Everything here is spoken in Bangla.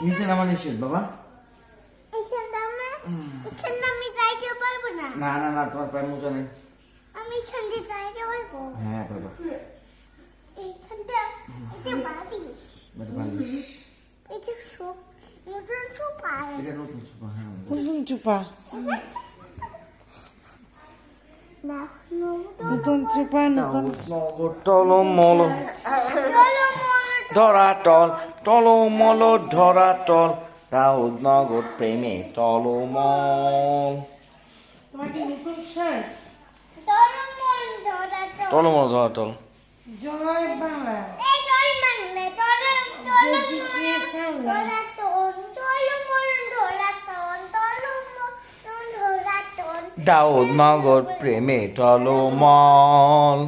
নিচে নামা নিষেধ বাবা। এখানটা আমি যাইতে পারবো না। না না না, তোমার পায়ের মোজা নেই। আমি এখানটা যাইতে পারবো। হ্যাঁ বাবা, এইখানটা এটা বালিশ। এটা বালিশ। এটা সব নতুন সোফা। এটা নতুন সোফা। হ্যাঁ নতুন চুপা, না নতুন চুপা, নতুন নগর টলমল ধরাটল, টলমল ধরাটল, রাউত নগর প্রেমে টলমল। তোমার কি নতুন শার্ট? টলমল ধরাটল। জয় বাংলা। এই জয় বাংলা জিজ্ঞেস দাউদ নগর প্রেমে টলমল।